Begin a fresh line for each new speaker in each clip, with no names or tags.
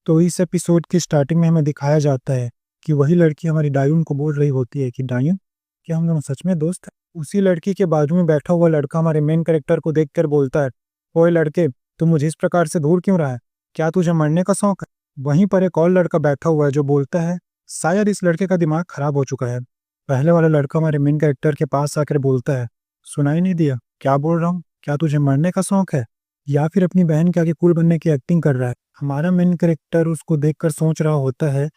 तो इस एपिसोड की स्टार्टिंग में हमें दिखाया जाता है कि वही लड़की हमारी डायून को बोल रही होती है कि डायून, क्या हम दोनों सच में दोस्त हैं? उसी लड़की के बाजू में बैठा हुआ लड़का हमारे मेन कैरेक्टर को देखकर बोलता है, ओए लड़के, तू मुझे इस प्रकार से दूर क्यों रहा है? क्या तुझे मरने का शौक है? वहीं पर एक और लड़का बैठा हुआ है जो बोलता है, शायद इस लड़के का दिमाग खराब हो चुका है। पहले वाला लड़का हमारे मेन कैरेक्टर के पास आकर बोलता है, सुनाई नहीं दिया? क्या बोल रहा हूँ? क्या तुझे मरने का शौक है? या फिर अपनी बहन के आगे कूल बनने की एक्टिंग कर रहा है? हमारा मेन कैरेक्टर उसको देखकर सोच रहा होता है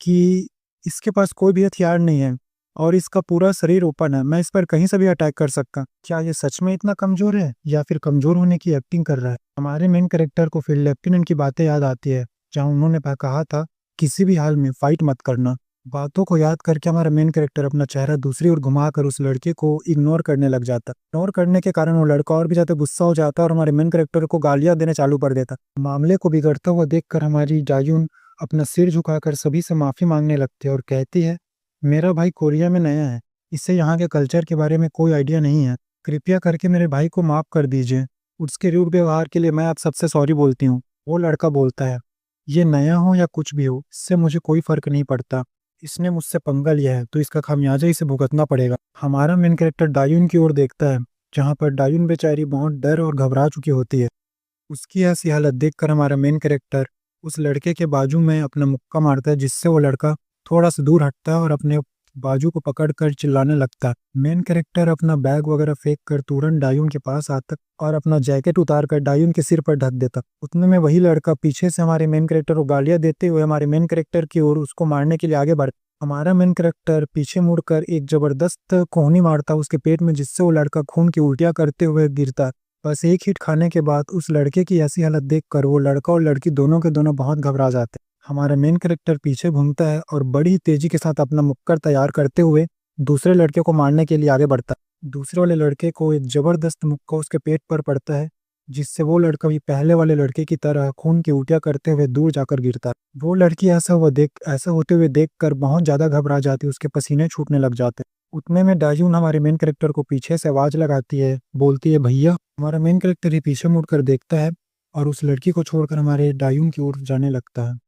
कि इसके पास कोई भी हथियार नहीं है और इसका पूरा शरीर ओपन है, मैं इस पर कहीं से भी अटैक कर सकता। क्या ये सच में इतना कमजोर है या फिर कमजोर होने की एक्टिंग कर रहा है? हमारे मेन कैरेक्टर को फिर लेफ्टिनेंट की बातें याद आती है, जहाँ उन्होंने कहा था किसी भी हाल में फाइट मत करना। बातों को याद करके हमारा मेन कैरेक्टर अपना चेहरा दूसरी ओर घुमाकर उस लड़के को इग्नोर करने लग जाता। इग्नोर करने के कारण वो लड़का और भी ज्यादा गुस्सा हो जाता और हमारे मेन कैरेक्टर को गालियां देने चालू कर देता। मामले को बिगड़ता हुआ देखकर हमारी डायून अपना सिर झुकाकर सभी से माफी मांगने लगती है और कहती है, मेरा भाई कोरिया में नया है, इससे यहाँ के कल्चर के बारे में कोई आइडिया नहीं है, कृपया करके मेरे भाई को माफ कर दीजिए। उसके रूड व्यवहार के लिए मैं आप सबसे सॉरी बोलती हूँ। वो लड़का बोलता है, ये नया हो या कुछ भी हो, इससे मुझे कोई फर्क नहीं पड़ता। इसने मुझसे पंगा लिया है तो इसका खामियाजा इसे भुगतना पड़ेगा। हमारा मेन कैरेक्टर डायून की ओर देखता है, जहाँ पर डायून बेचारी बहुत डर और घबरा चुकी होती है। उसकी ऐसी हालत देखकर हमारा मेन कैरेक्टर उस लड़के के बाजू में अपना मुक्का मारता है, जिससे वो लड़का थोड़ा सा दूर हटता है और अपने बाजू को पकड़कर चिल्लाने लगता है। मेन कैरेक्टर अपना बैग वगैरह फेंक कर तुरंत डायून के पास आता और अपना जैकेट उतार कर डायून के सिर पर ढक देता। उतने में वही लड़का पीछे से हमारे मेन कैरेक्टर को गालियां देते हुए हमारे मेन कैरेक्टर की ओर उसको मारने के लिए आगे बढ़ता। हमारा मेन कैरेक्टर पीछे मुड़कर एक जबरदस्त कोहनी मारता उसके पेट में, जिससे वो लड़का खून की उल्टियां करते हुए गिरता। बस एक हिट खाने के बाद उस लड़के की ऐसी हालत देखकर वो लड़का और लड़की दोनों के दोनों बहुत घबरा जाते। हमारा मेन कैरेक्टर पीछे घूमता है और बड़ी ही तेजी के साथ अपना मुक्कर तैयार करते हुए दूसरे लड़के को मारने के लिए आगे बढ़ता। दूसरे वाले लड़के को एक जबरदस्त मुक्का उसके पेट पर पड़ता है, जिससे वो लड़का भी पहले वाले लड़के की तरह खून की उल्टियां करते हुए दूर जाकर गिरता। वो लड़की ऐसा होते हुए देखकर बहुत ज्यादा घबरा जाती, उसके पसीने छूटने लग जाते। उतने में डायून हमारे मेन कैरेक्टर को पीछे से आवाज लगाती है, बोलती है, भैया। हमारा मेन कैरेक्टर ही पीछे मुड़कर देखता है और उस लड़की को छोड़कर हमारे डायून की ओर जाने लगता है।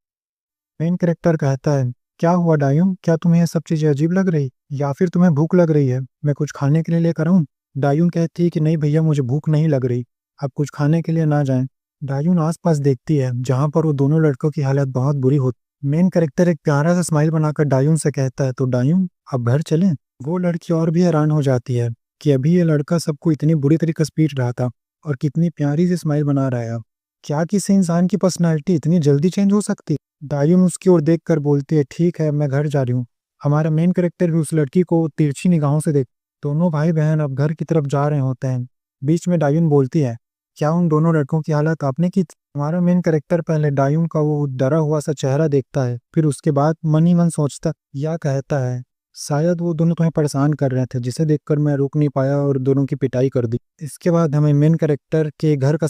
मेन कैरेक्टर कहता है, क्या हुआ डायून, क्या तुम्हें ये सब चीजें अजीब लग रही या फिर तुम्हें भूख लग रही है? मैं कुछ खाने के लिए लेकर आऊं? डायून कहती है कि नहीं भैया, मुझे भूख नहीं लग रही, आप कुछ खाने के लिए ना जाएं। डायून आसपास देखती है, जहां पर वो दोनों लड़कों की हालत बहुत बुरी होती। मेन कैरेक्टर एक प्यारा सा स्माइल बनाकर डायून से कहता है, तो डायून अब घर चलें? वो लड़की और भी हैरान हो जाती है कि अभी ये लड़का सबको इतनी बुरी तरीके से पीट रहा था और कितनी प्यारी सी स्माइल बना रहा है। क्या किसी इंसान की पर्सनालिटी इतनी जल्दी चेंज हो सकती? डायून उसकी ओर देखकर बोलती है, ठीक है, मैं घर जा रही हूँ। हमारा मेन कैरेक्टर भी उस लड़की को तिरछी निगाहों से देख। दोनों भाई बहन अब घर की तरफ जा रहे होते हैं। बीच में डायून बोलती है, क्या उन दोनों लड़कों की हालत आपने की थी? हमारा मेन कैरेक्टर पहले डायून का वो डरा हुआ सा चेहरा देखता है, फिर उसके बाद मन ही मन सोचता या कहता है, शायद वो दोनों तुम्हें परेशान कर रहे थे, जिसे देखकर मैं रुक नहीं पाया और दोनों की पिटाई कर दी। इसके बाद हमें मेन कैरेक्टर के घर का